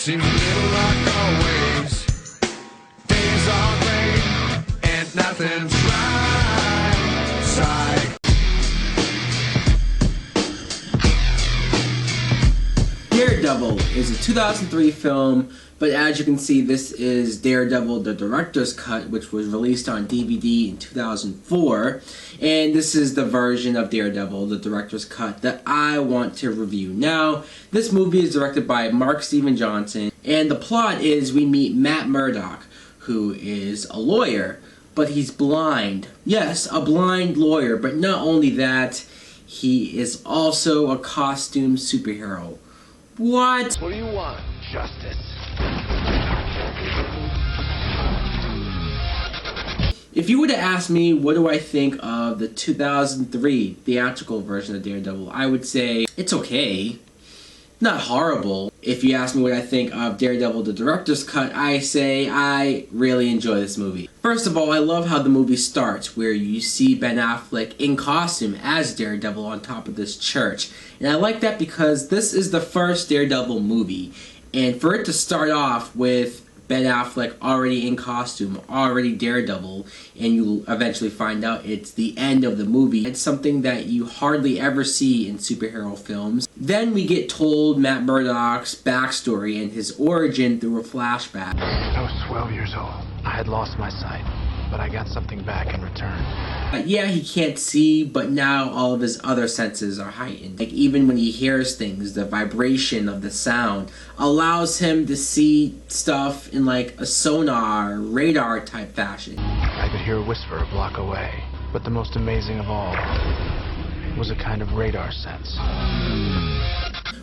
seems a little like always. Days are gray and nothing's right. Sigh. DareDevil is a 2003 film, but as you can see, this is Daredevil, the director's cut, which was released on DVD in 2004, and this is the version of Daredevil, the director's cut, that I want to review. Now, this movie is directed by Mark Steven Johnson, and the plot is we meet Matt Murdock, who is a lawyer, but he's blind. Yes, a blind lawyer, but not only that, he is also a costume superhero. What? What do you want? Justice. If you were to ask me what do I think of the 2003 theatrical version of Daredevil, I would say it's okay. Not horrible. If you ask me what I think of Daredevil, the director's cut, I say I really enjoy this movie. First of all, I love how the movie starts, where you see Ben Affleck in costume as Daredevil on top of this church. And I like that because this is the first Daredevil movie. And for it to start off with Ben Affleck already in costume, already Daredevil, and you eventually find out it's the end of the movie. It's something that you hardly ever see in superhero films. Then we get told Matt Murdock's backstory and his origin through a flashback. I was 12 years old. I had lost my sight, but I got something back in return. Yeah, he can't see, but now all of his other senses are heightened. Like even when he hears things, the vibration of the sound allows him to see stuff in like a sonar, radar type fashion. I could hear a whisper a block away, but the most amazing of all was a kind of radar sense.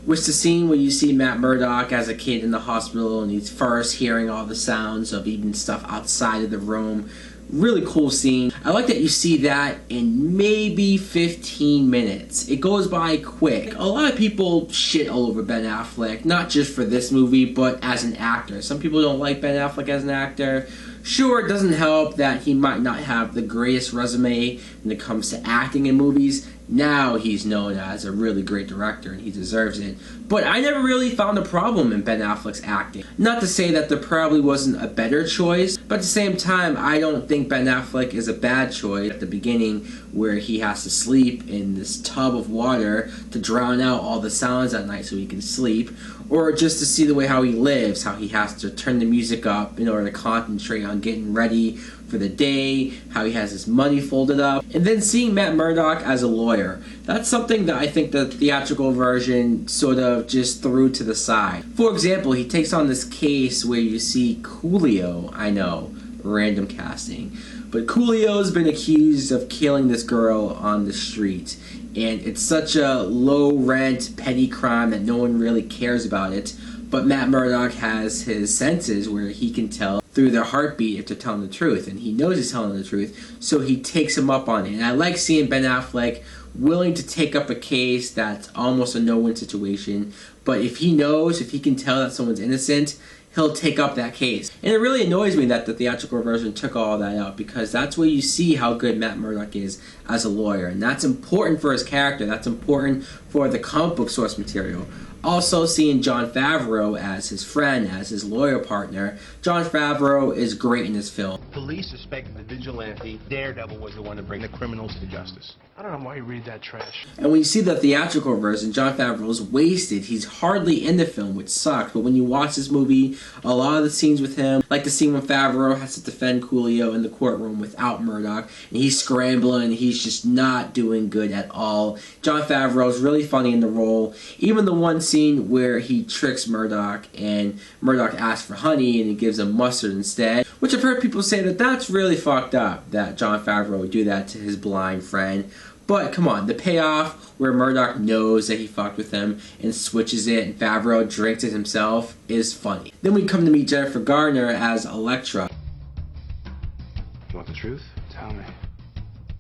Which the scene where you see Matt Murdock as a kid in the hospital and he's first hearing all the sounds of even stuff outside of the room. Really cool scene. I like that you see that in maybe 15 minutes. It goes by quick. A lot of people shit all over Ben Affleck, not just for this movie, but as an actor. Some people don't like Ben Affleck as an actor. Sure, it doesn't help that he might not have the greatest resume when it comes to acting in movies. Now he's known as a really great director and he deserves it. But I never really found a problem in Ben Affleck's acting. Not to say that there probably wasn't a better choice, but at the same time, I don't think Ben Affleck is a bad choice. At the beginning, where he has to sleep in this tub of water to drown out all the sounds at night so he can sleep, or just to see the way how he lives, how he has to turn the music up in order to concentrate on getting ready for the day, how he has his money folded up, and then seeing Matt Murdock as a lawyer. That's something that I think the theatrical version sort of just threw to the side. For example, he takes on this case where you see Coolio. I know, random casting. But Coolio's been accused of killing this girl on the street. And it's such a low-rent, petty crime that no one really cares about it. But Matt Murdock has his senses where he can tell through their heartbeat if they're telling the truth. And he knows he's telling the truth, so he takes him up on it. And I like seeing Ben Affleck willing to take up a case that's almost a no-win situation. But if he knows, if he can tell that someone's innocent, he'll take up that case. And it really annoys me that the theatrical version took all that out, because that's where you see how good Matt Murdock is as a lawyer. And that's important for his character. That's important for the comic book source material. Also seeing Jon Favreau as his friend, as his lawyer partner. Jon Favreau is great in this film. Police suspected the vigilante Daredevil was the one to bring the criminals to justice. I don't know why you read that trash. And when you see the theatrical version, Jon Favreau's wasted. He's hardly in the film, which sucks. But when you watch this movie, a lot of the scenes with him, like the scene when Favreau has to defend Coolio in the courtroom without Murdock, and he's scrambling, he's just not doing good at all. Jon Favreau's really funny in the role. Even the one scene where he tricks Murdock and Murdock asks for honey and he gives him mustard instead, which I've heard people say that that's really fucked up, that Jon Favreau would do that to his blind friend. But come on, the payoff where Murdock knows that he fucked with him and switches it and Favreau drinks it himself is funny. Then we come to meet Jennifer Garner as Elektra. You want the truth? Tell me.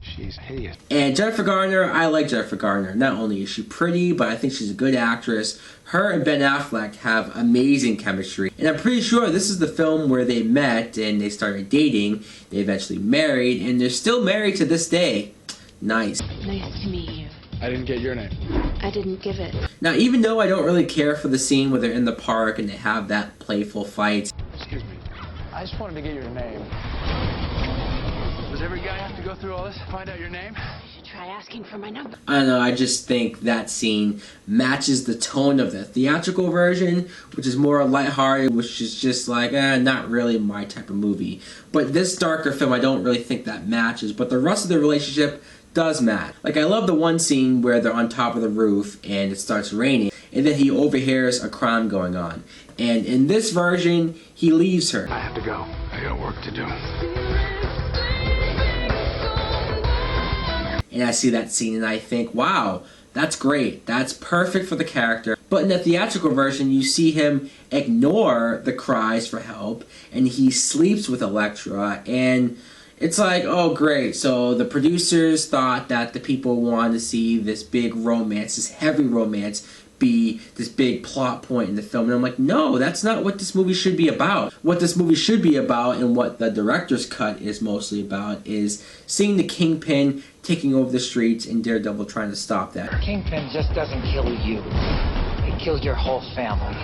She's hideous. And Jennifer Garner, I like Jennifer Garner. Not only is she pretty, but I think she's a good actress. Her and Ben Affleck have amazing chemistry. And I'm pretty sure this is the film where they met and they started dating. They eventually married, and they're still married to this day. Nice. Nice to meet you. I didn't get your name. I didn't give it. Now, even though I don't really care for the scene where they're in the park and they have that playful fight, Excuse me. I just wanted to get your name. Does every guy have to go through all this to find out your name? You should try asking for my number. I don't know, I just think that scene matches the tone of the theatrical version, which is more lighthearted, which is just like, not really my type of movie. But this darker film, I don't really think that matches, but the rest of the relationship does match. Like, I love the one scene where they're on top of the roof and it starts raining, and then he overhears a crime going on. And in this version, he leaves her. I have to go. I got work to do. And I see that scene and I think, wow, that's great. That's perfect for the character. But in the theatrical version, you see him ignore the cries for help and he sleeps with Elektra, and it's like, oh great, so the producers thought that the people wanted to see this big romance, this heavy romance, be this big plot point in the film. And I'm like, no, that's not what this movie should be about. What this movie should be about, and what the director's cut is mostly about, is seeing the Kingpin taking over the streets and Daredevil trying to stop that. Kingpin just doesn't kill you. He kills your whole family.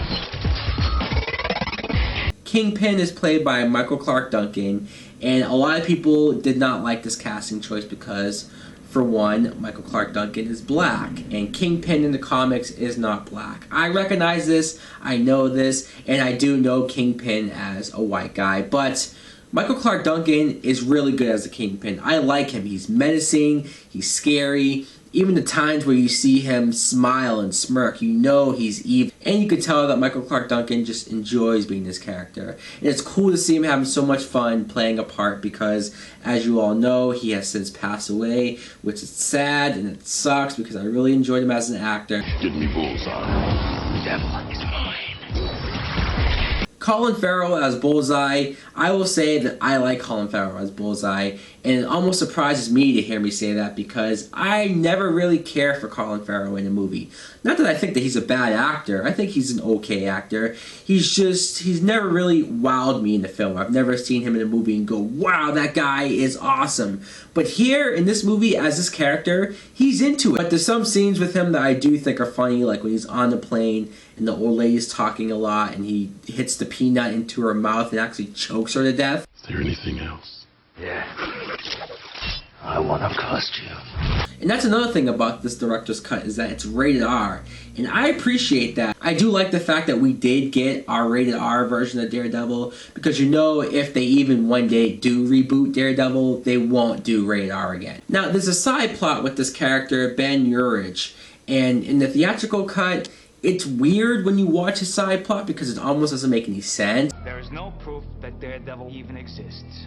Kingpin is played by Michael Clark Duncan, and a lot of people did not like this casting choice because, for one, Michael Clark Duncan is black, and Kingpin in the comics is not black. I recognize this, I know this, and I do know Kingpin as a white guy, but Michael Clark Duncan is really good as a Kingpin. I like him. He's menacing, he's scary. Even the times where you see him smile and smirk, you know he's evil. And you can tell that Michael Clark Duncan just enjoys being this character. And it's cool to see him having so much fun playing a part because, as you all know, he has since passed away, which is sad and it sucks because I really enjoyed him as an actor. Give me Bullseye. The devil is mine. Colin Farrell as Bullseye, I will say that I like Colin Farrell as Bullseye, and it almost surprises me to hear me say that because I never really care for Colin Farrell in a movie. Not that I think that he's a bad actor, I think he's an okay actor. He's never really wowed me in the film. I've never seen him in a movie and go, wow, that guy is awesome. But here in this movie as this character, he's into it. But there's some scenes with him that I do think are funny, like when he's on the plane and the old lady's talking a lot and he hits the peanut into her mouth and actually chokes her to death. Is there anything else? Yeah. I want to cost you. And that's another thing about this director's cut, is that it's rated R. And I appreciate that. I do like the fact that we did get our rated R version of Daredevil, because you know if they even one day do reboot Daredevil, they won't do rated R again. Now, there's a side plot with this character, Ben Urich, and in the theatrical cut, it's weird when you watch his side plot because it almost doesn't make any sense. There is no proof that Daredevil even exists.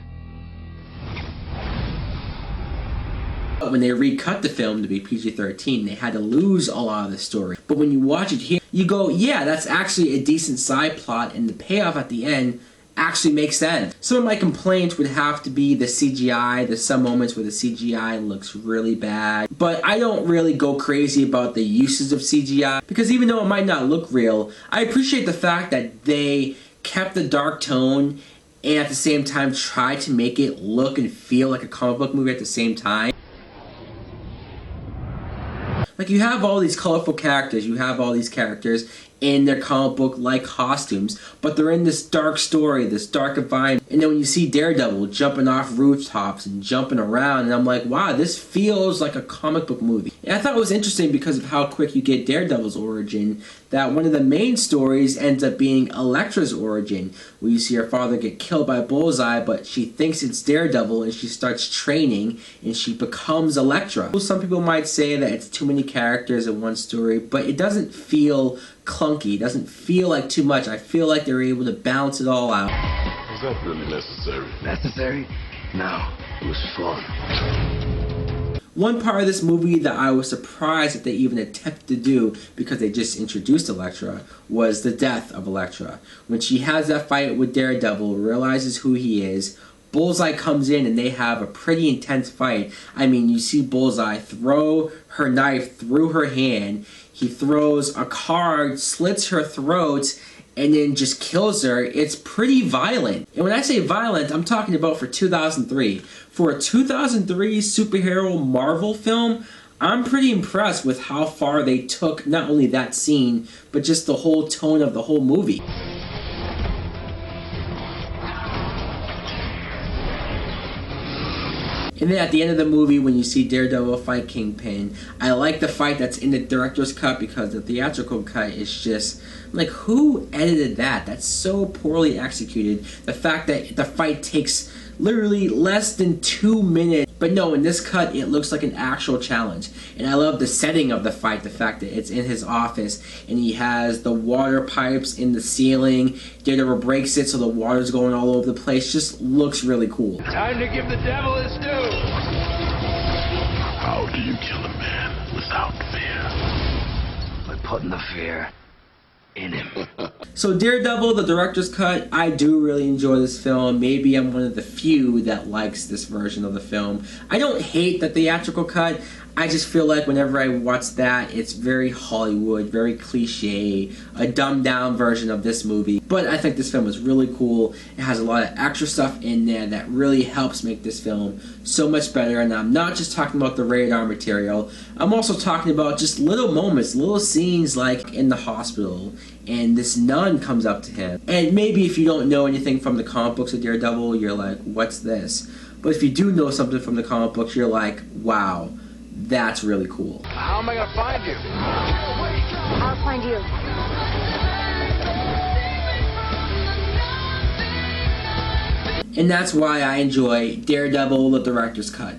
When they recut the film to be PG-13, they had to lose a lot of the story. But when you watch it here, you go, yeah, that's actually a decent side plot, and the payoff at the end actually makes sense. Some of my complaints would have to be the CGI. There's some moments where the CGI looks really bad. But I don't really go crazy about the uses of CGI, because even though it might not look real, I appreciate the fact that they kept the dark tone and at the same time tried to make it look and feel like a comic book movie at the same time. Like, you have all these colorful characters, you have all these characters in their comic book-like costumes, but they're in this dark story, this dark environment. And then when you see Daredevil jumping off rooftops and jumping around, and I'm like, wow, this feels like a comic book movie. And I thought it was interesting because of how quick you get Daredevil's origin, that one of the main stories ends up being Elektra's origin, where you see her father get killed by Bullseye, but she thinks it's Daredevil and she starts training and she becomes Elektra. Some people might say that it's too many characters in one story, but it doesn't feel clunky. It doesn't feel like too much. I feel like they were able to balance it all out. Was that really necessary? Necessary? No. It was fun. One part of this movie that I was surprised that they even attempted to do, because they just introduced Elektra, was the death of Elektra. When she has that fight with Daredevil, realizes who he is, Bullseye comes in and they have a pretty intense fight. I mean, you see Bullseye throw her knife through her hand, he throws a card, slits her throat, and then just kills her. It's pretty violent. And when I say violent, I'm talking about for 2003. For a 2003 superhero Marvel film, I'm pretty impressed with how far they took not only that scene, but just the whole tone of the whole movie. And then at the end of the movie, when you see Daredevil fight Kingpin, I like the fight that's in the director's cut, because the theatrical cut is just like, who edited that? That's so poorly executed. The fact that the fight takes literally less than 2 minutes. But no, in this cut, it looks like an actual challenge. And I love the setting of the fight, the fact that it's in his office, and he has the water pipes in the ceiling. Daredevil breaks it, so the water's going all over the place. Just looks really cool. Time to give the devil his due. How do you kill a man without fear? By putting the fear in him. So Daredevil, the director's cut, I do really enjoy this film. Maybe I'm one of the few that likes this version of the film. I don't hate the theatrical cut. I just feel like whenever I watch that, it's very Hollywood, very cliche, a dumbed down version of this movie. But I think this film is really cool. It has a lot of extra stuff in there that really helps make this film so much better. And I'm not just talking about the radar material. I'm also talking about just little moments, little scenes like in the hospital, and this nun comes up to him. And maybe if you don't know anything from the comic books of Daredevil, you're like, what's this? But if you do know something from the comic books, you're like, wow, that's really cool. How am I gonna find you? I'll find you. And that's why I enjoy Daredevil, the director's cut.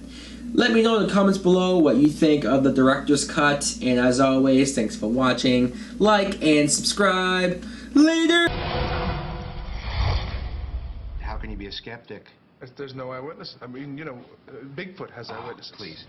Let me know in the comments below what you think of the director's cut. And as always, thanks for watching. Like and subscribe. Later! How can you be a skeptic? There's no eyewitness. I mean, you know, Bigfoot has eyewitnesses. Please.